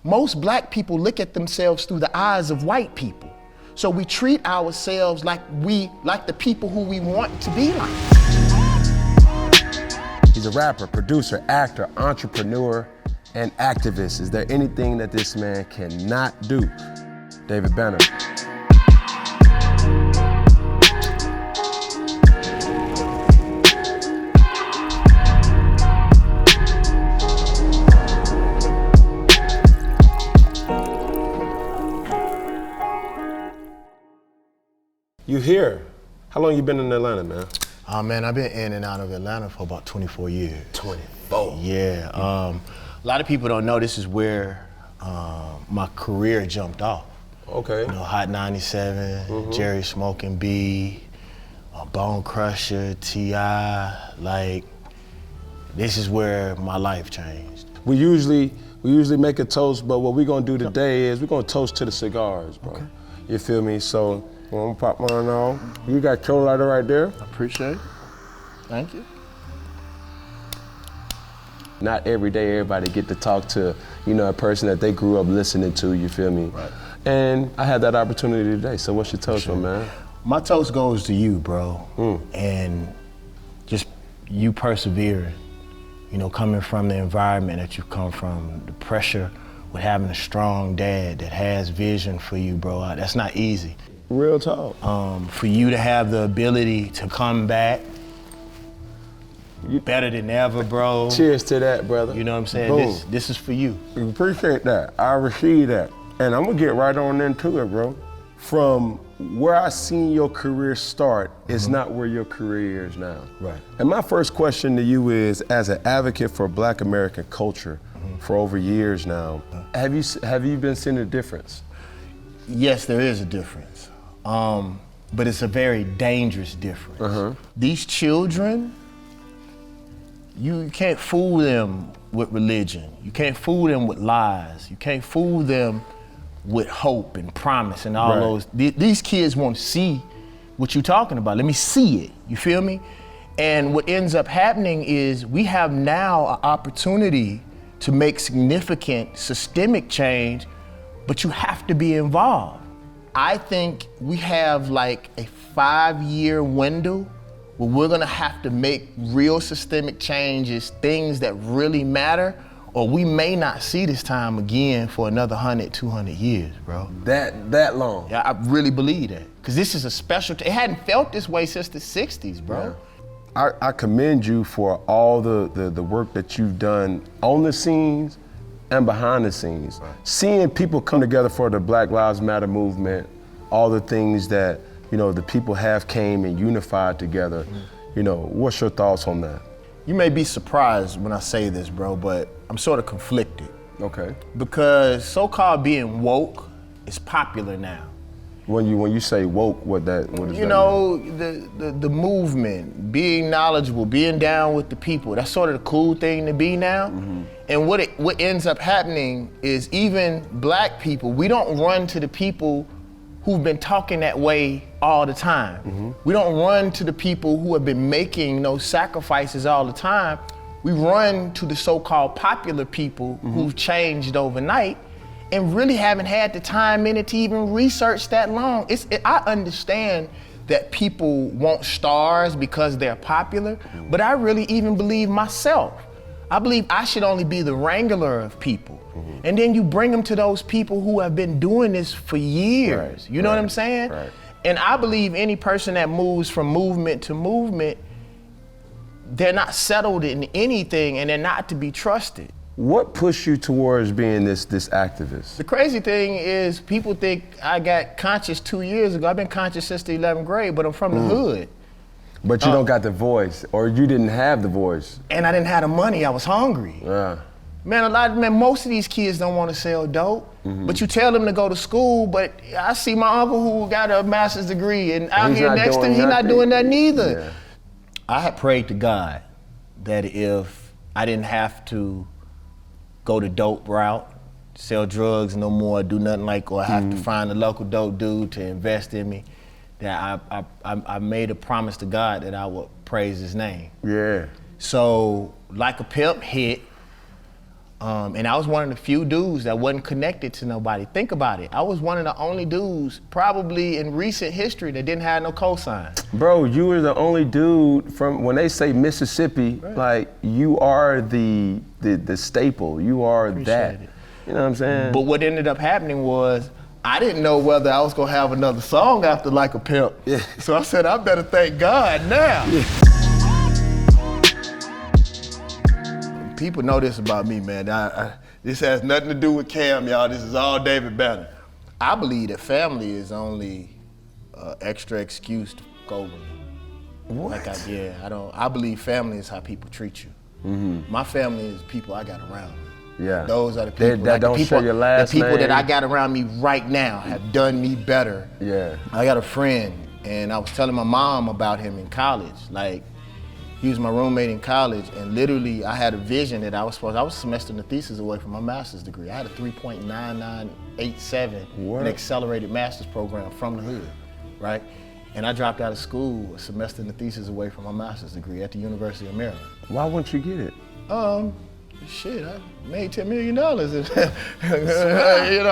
Most black people look at themselves through the eyes of white people. So we treat ourselves like the people who we want to be like. He's a rapper, producer, actor, entrepreneur, and activist. Is there anything that this man cannot do? David Banner. You here? How long you been in Atlanta, man? Man, I've been in and out of Atlanta for about 24 years. 24? Yeah. A lot of people don't know this is where my career jumped off. Okay. You know, Hot 97, Jerry Smoking B, Bone Crusher, T.I. Like, this is where my life changed. We usually make a toast, but what we're gonna do today is we're gonna toast to the cigars, bro. Okay. You feel me? So I'm gonna pop mine off. You got your lighter right there. I appreciate it. Thank you. Not every day everybody get to talk to, you know, a person that they grew up listening to, you feel me? Right. And I had that opportunity today, so what's your toast, my man? My toast goes to you, bro. And just you persevering, you know, coming from the environment that you come from, the pressure with having a strong dad that has vision for you, bro, that's not easy. Real talk. For you to have the ability to come back, you better than ever, bro. Cheers to that, brother. You know what I'm saying? This is for you. Appreciate that. I receive that. And I'm gonna get right on into it, bro. From where I seen your career start is not where your career is now. Right. And my first question to you is, as an advocate for Black American culture for over years now, have you been seeing a difference? Yes, there is a difference. But it's a very dangerous difference. These children, you can't fool them with religion. You can't fool them with lies. You can't fool them with hope and promise and all those. These kids want to see what you're talking about. Let me see it, you feel me? And what ends up happening is we have now an opportunity to make significant systemic change, but you have to be involved. I think we have like a 5-year window where we're gonna have to make real systemic changes, things that really matter, or we may not see this time again for another 100, 200 years, bro. That long? Yeah, I really believe that. Because this is a special, it hadn't felt this way since the 60s, bro. Yeah. I commend you for all the work that you've done on the scenes and behind the scenes. Seeing people come together for the Black Lives Matter movement, all the things that, you know, the people have came and unified together. You know, what's your thoughts on that? You may be surprised when I say this, bro, but I'm sort of conflicted. Okay. Because so-called being woke is popular now. When you say woke, what does that mean? You know, the movement, being knowledgeable, being down with the people, that's sort of the cool thing to be now. And what ends up happening is even Black people, we don't run to the people who've been talking that way all the time. We don't run to the people who have been making those sacrifices all the time. We run to the so-called popular people who've changed overnight and really haven't had the time in it to even research that long. I understand that people want stars because they're popular, but I really even believe myself. I believe I should only be the wrangler of people. And then you bring them to those people who have been doing this for years. You know what I'm saying? And I believe any person that moves from movement to movement, they're not settled in anything and they're not to be trusted. What pushed you towards being this activist? The crazy thing is people think I got conscious 2 years ago. I've been conscious since the 11th grade, but I'm from the hood. But you don't got the voice, or you didn't have the voice. And I didn't have the money, I was hungry. Man, most of these kids don't want to sell dope, but you tell them to go to school, but I see my uncle who got a master's degree and out here next to him, he's not doing that neither. I had prayed to God that if I didn't have to go the dope route, sell drugs no more, do nothing like, or have to find a local dope dude to invest in me, that I made a promise to God that I would praise his name. Yeah. So, Like a Pimp hit, And I was one of the few dudes that wasn't connected to nobody. Think about it. I was one of the only dudes, probably in recent history, that didn't have no cosign. Bro, you were the only dude from, when they say Mississippi, Right. like, you are the staple. You are Appreciate that. it. You know what I'm saying? But what ended up happening was, I didn't know whether I was gonna have another song after Like a Pimp. Yeah. So I said, I better thank God now. Yeah. People know this about me, man. This has nothing to do with Cam, y'all. This is all David Banner. I believe that family is only extra excuse to go with me. What? I believe family is how people treat you. Mm-hmm. My family is people I got around me. Yeah. Those are the people that don't share your last the people name. that I got around me right now have done me better. Yeah. I got a friend, and I was telling my mom about him in college. Like, he was my roommate in college, and literally I had a vision that I was semestering the thesis away from my master's degree. I had a 3.9987 in accelerated master's program from the hood, right? And I dropped out of school a semester in the thesis away from my master's degree at the University of Maryland. Why wouldn't you get it? Shit, I made $10 million. A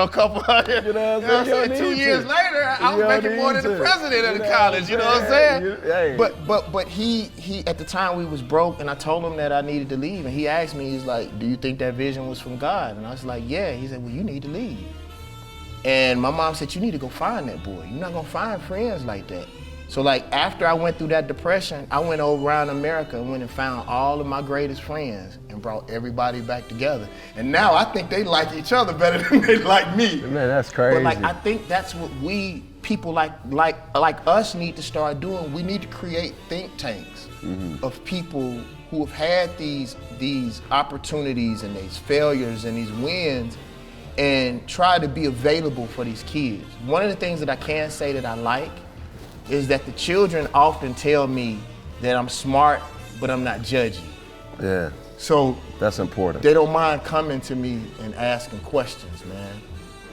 couple, you know what I'm saying? 2 years later, I was making more than the president of the college, you know what I'm saying? But he, at the time we was broke, and I told him that I needed to leave, and he asked me, he's like, do you think that vision was from God? And I was like, yeah. He said, well, you need to leave. And my mom said, you need to go find that boy. You're not gonna find friends like that. So like after I went through that depression, I went over around America and went and found all of my greatest friends and brought everybody back together. And now I think they like each other better than they like me. Man, that's crazy. But like I think that's what we people like us need to start doing. We need to create think tanks of people who have had these opportunities and these failures and these wins, and try to be available for these kids. One of the things that I can say that I like is that the children often tell me that I'm smart, but I'm not judgy. Yeah. So that's important. They don't mind coming to me and asking questions, man.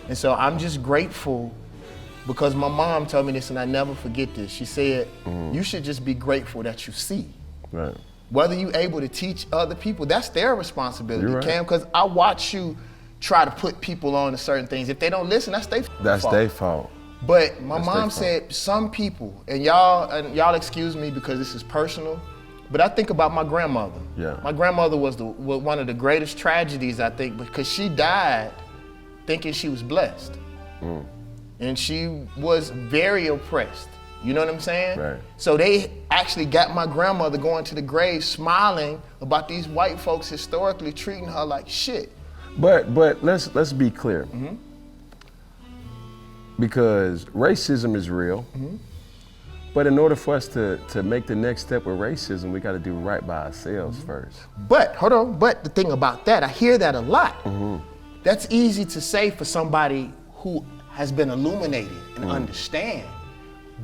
And so I'm just grateful because my mom told me this, and I never forget this. She said, you should just be grateful that you see. Right. Whether you're able to teach other people, that's their responsibility, You're right. Cam, because I watch you try to put people on to certain things. If they don't listen, that's their fault. That's their fault. But my mom said some people, and y'all excuse me because this is personal, but I think about my grandmother. Yeah. My grandmother was one of the greatest tragedies, I think, because she died thinking she was blessed. And she was very oppressed. You know what I'm saying? Right. So they actually got my grandmother going to the grave smiling about these white folks historically treating her like shit. But let's be clear. Because racism is real, but in order for us to make the next step with racism, we got to do right by ourselves first. But, hold on, but the thing about that, I hear that a lot. That's easy to say for somebody who has been illuminated and understand.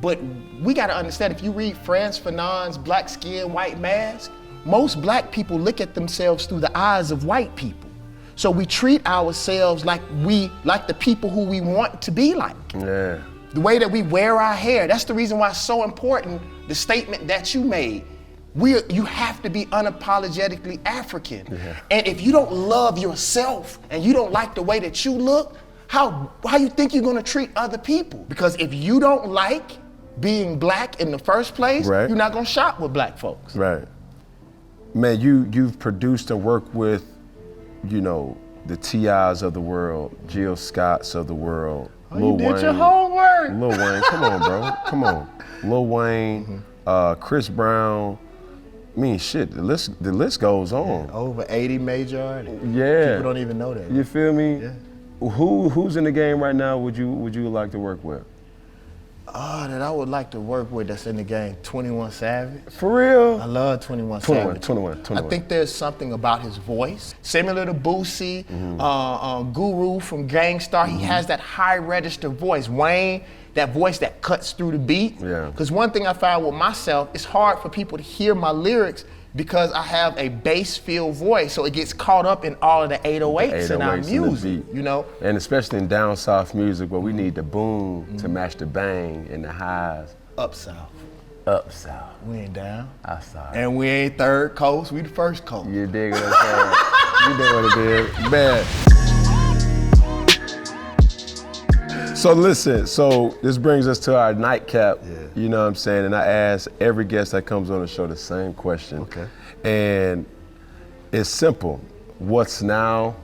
But we got to understand, if you read Frantz Fanon's Black Skin, White Mask, most black people look at themselves through the eyes of white people. So we treat ourselves like the people who we want to be like. Yeah. The way that we wear our hair, that's the reason why it's so important, the statement that you made. You have to be unapologetically African. Yeah. And if you don't love yourself and you don't like the way that you look, how you think you're gonna treat other people? Because if you don't like being black in the first place, right. You're not gonna shop with black folks. Right. Man, you've produced and worked with, you know, the T.I.s of the world, Jill Scotts of the world, Lil You did Wayne. your homework. Lil Wayne, come on, bro, come on. Lil Wayne, Chris Brown. I mean, shit, the list goes on. Over 80 major artists. Yeah. People don't even know that. You feel me? Yeah. Who's in the game right now would you like to work with? That I would like to work with that's in the game, 21 Savage. For real? I love 21 Savage. 21. I think there's something about his voice, similar to Boosie, Guru from Gangstar. He has that high register voice. Wayne, that voice that cuts through the beat. Yeah. Because one thing I found with myself, it's hard for people to hear my lyrics because I have a bass-filled voice, so it gets caught up in all of the 808s in our music, you know? And especially in down south music where we need the boom to match the bang and the highs. Up south. Up south. We ain't down. Outside. And we ain't third coast, we the first coast. You dig what I'm saying? You dig what it is. Man. So listen, so this brings us to our nightcap, you know what I'm saying? And I ask every guest that comes on the show the same question. Okay. And it's simple. What's now,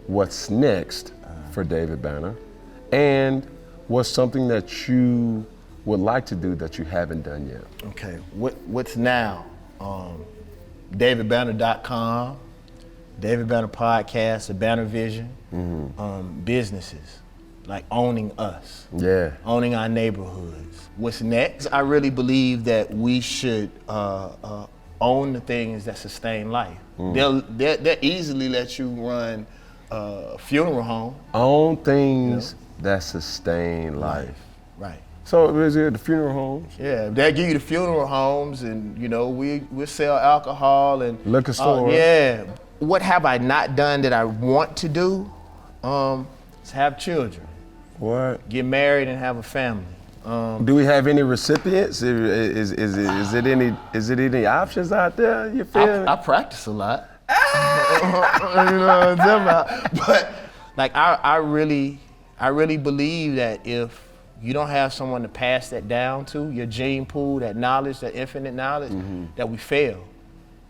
what's next for David Banner? And what's something that you would like to do that you haven't done yet? Okay, what's now? DavidBanner.com, David Banner Podcast, the Banner Vision, businesses, like owning us, owning our neighborhoods. What's next? I really believe that we should own the things that sustain life. They'll easily let you run a funeral home. Own things that sustain life. Right. So is it the funeral homes? Yeah, they'll give you the funeral homes, and we sell alcohol and liquor store. Yeah. What have I not done that I want to do? Is have children. What? Get married and have a family. Do we have any recipients? Is it any options out there? You feel? I practice a lot. You know what I'm talking about? But like I really believe that if you don't have someone to pass that down to, your gene pool, that knowledge, that infinite knowledge, that we fail.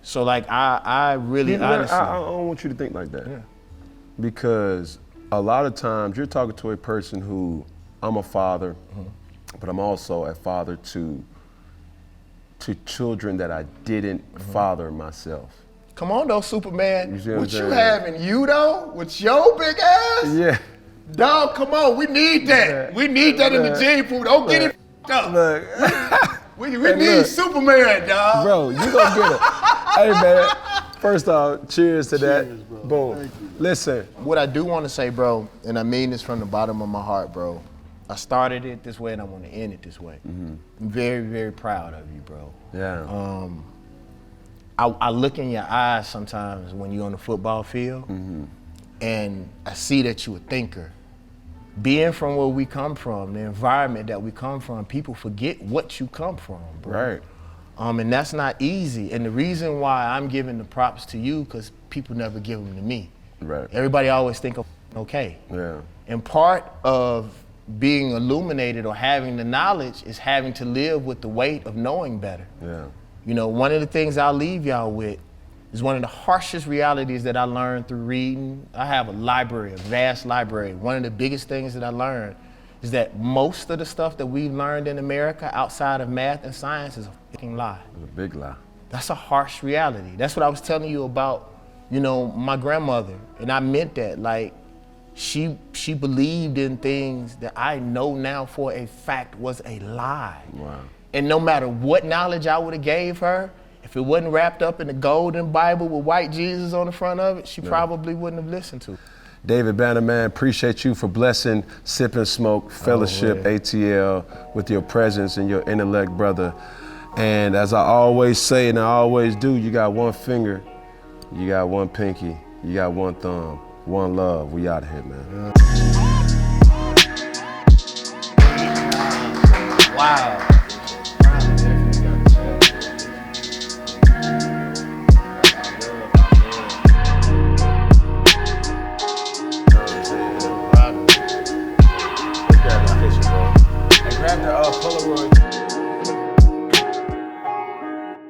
So like I really honestly. I don't want you to think like that. Yeah. Because a lot of times you're talking to a person who, I'm a father, but I'm also a father to children that I didn't father myself. Come on though, Superman. What you have in you though, with your big ass? Yeah. Dog, come on, we need that. We need that in the gene pool. Don't get it up. Look. We need Superman, dog. Bro, you gonna get it. Hey man, first off, cheers to that. Bro. Boom. Listen. What I do want to say, bro, and I mean this from the bottom of my heart, bro. I started it this way and I want to end it this way. I'm very, very proud of you, bro. Yeah. I look in your eyes sometimes when you're on the football field, and I see that you're a thinker. Being from where we come from, the environment that we come from, people forget what you come from, bro. Right. And that's not easy. And the reason why I'm giving the props to you, because people never give them to me. Right. Everybody always think I'm okay. Yeah. And part of being illuminated or having the knowledge is having to live with the weight of knowing better. Yeah. You know, one of the things I'll leave y'all with is one of the harshest realities that I learned through reading. I have a library, a vast library. One of the biggest things that I learned is that most of the stuff that we've learned in America outside of math and science is a fucking lie. It's a big lie. That's a harsh reality. That's what I was telling you about, my grandmother. And I meant that. Like, she believed in things that I know now for a fact was a lie. Wow. And no matter what knowledge I would have gave her, if it wasn't wrapped up in the golden Bible with white Jesus on the front of it, she probably wouldn't have listened to it. David Banner, man, appreciate you for blessing Sip and Smoke Fellowship ATL with your presence and your intellect, brother. And as I always say, and I always do, you got one finger, you got one pinky, you got one thumb, one love. We out of here, man. Wow.